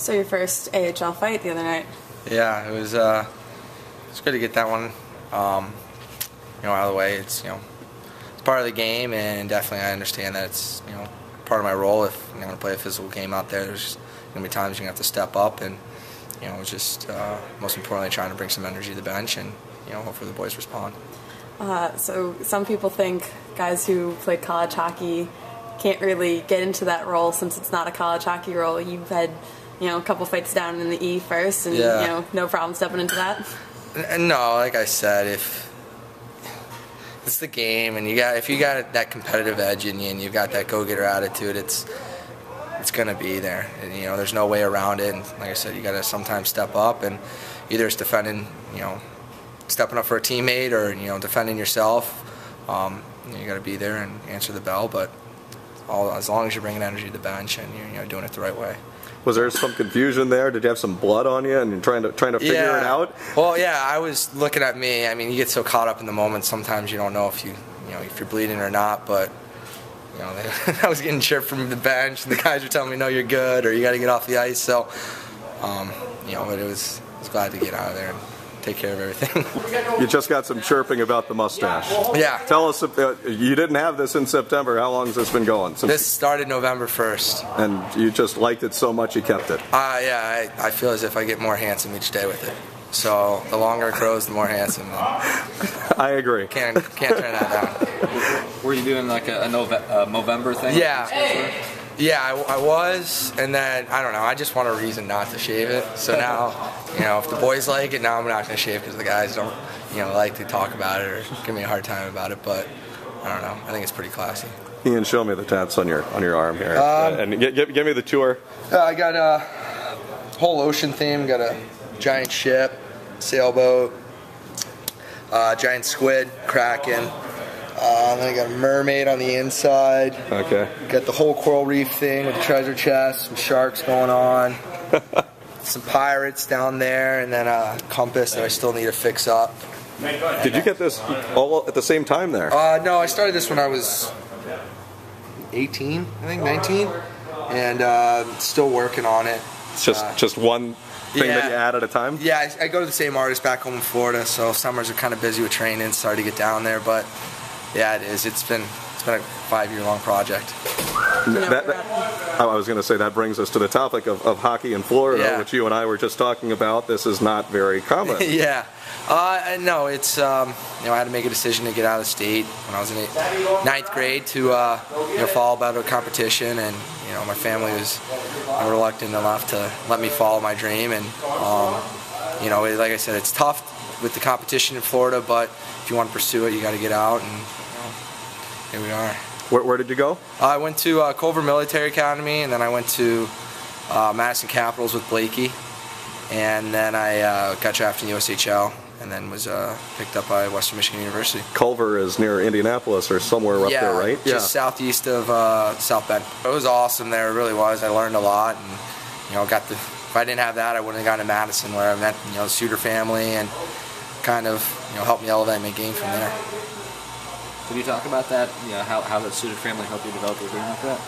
So your first AHL fight the other night. Yeah, it was good to get that one out of the way. It's it's part of the game, and definitely I understand that it's part of my role. If you're going to play a physical game out there, there's going to be times you're going to have to step up, and it's just most importantly trying to bring some energy to the bench, and hopefully the boys respond. So some people think guys who played college hockey can't really get into that role since it's not a college hockey role. You've had a couple fights down in the E first, and no problem stepping into that. No, like I said, if it's the game, and if you got that competitive edge in you, and you've got that go-getter attitude, it's gonna be there. And, there's no way around it. And like I said, you got to sometimes step up, and either it's defending, stepping up for a teammate, or defending yourself. You got to be there and answer the bell. But as long as you're bringing energy to the bench and you're doing it the right way. Was there some confusion there? Did you have some blood on you and you're trying to figure it out? Well, yeah, I was looking at me. I mean, you get so caught up in the moment. Sometimes you don't know if if you're bleeding or not. But I was getting chirped from the bench, and the guys were telling me, "No, you're good," or "You got to get off the ice." So, but I was glad to get out of there and take care of everything. You just got some chirping about the mustache. Yeah. Tell us, you didn't have this in September. How long has this been going? This started November 1st. And you just liked it so much you kept it? Yeah, I feel as if I get more handsome each day with it. So the longer it grows, the more handsome. I agree. Can't turn that down. Were you doing like a Movember thing? Yeah. Yeah, I was, and then, I don't know, I just want a reason not to shave it. So now, if the boys like it, now I'm not going to shave because the guys don't, like to talk about it or give me a hard time about it. But, I don't know, I think it's pretty classy. Ian, show me the tats on your arm here. And give me the tour. I got a whole ocean theme, got a giant ship, sailboat, giant squid, kraken. Then I got a mermaid on the inside. Okay. Got the whole coral reef thing with the treasure chest, some sharks going on, some pirates down there, and then a compass that I still need to fix up. Did you get this all at the same time there? No, I started this when I was 18, I think, 19, and still working on it. It's just one thing that you add at a time? Yeah, I go to the same artist back home in Florida, so summers are kind of busy with training. Sorry to get down there, but yeah, it is. It's been a 5-year-long project. I was going to say that brings us to the topic of hockey in Florida, which you and I were just talking about. This is not very common. Yeah. No, it's I had to make a decision to get out of the state when I was in 9th grade to follow about a competition, and my family was reluctant enough to let me follow my dream, and like I said, it's tough with the competition in Florida, but if you want to pursue it, you got to get out, and here we are. Where did you go? I went to Culver Military Academy, and then I went to Madison Capitals with Blakey, and then I got drafted in the USHL, and then was picked up by Western Michigan University. Culver is near Indianapolis or somewhere up there, right? Yeah, just southeast of South Bend. It was awesome there, it really was. I learned a lot, and if I didn't have that, I wouldn't have gone to Madison, where I met the Suter family, and kind of helped me elevate my game from there. Can you talk about that? How the Suter family helped you develop your game like that?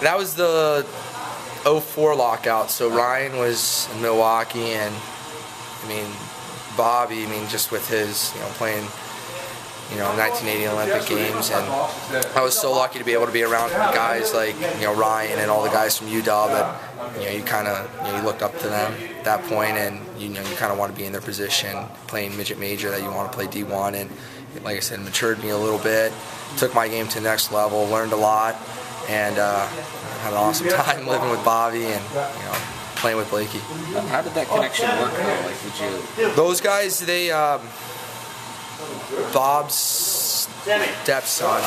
That was the 04 lockout. So Ryan was in Milwaukee, and Bobby, just with his playing 1980 Olympic Games, and I was so lucky to be able to be around guys like Ryan and all the guys from UW that you kind of you looked up to them at that point, and you kind of want to be in their position, playing midget major, that you want to play D1, and like I said, matured me a little bit, took my game to the next level, learned a lot, and had an awesome time living with Bobby and playing with Blakey. How did that connection work though? Like, those guys, they Bob's stepson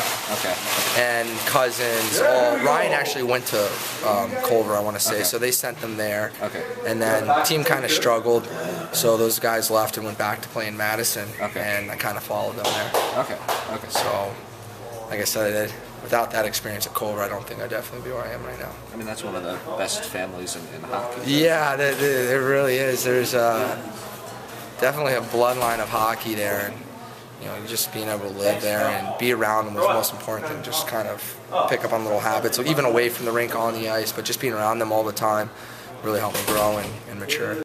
and cousins. Ryan actually went to Culver, I want to say, so they sent them there. And then the team kind of struggled, so those guys left and went back to playing Madison, and I kind of followed them there. So, like I said, without that experience at Culver, I don't think I'd definitely be where I am right now. That's one of the best families in hockey. Yeah, it really is. There's definitely a bloodline of hockey there. And, you know, just being able to live there and be around them was the most important thing. Just kind of pick up on little habits, so even away from the rink on the ice, but just being around them all the time really helped me grow and mature.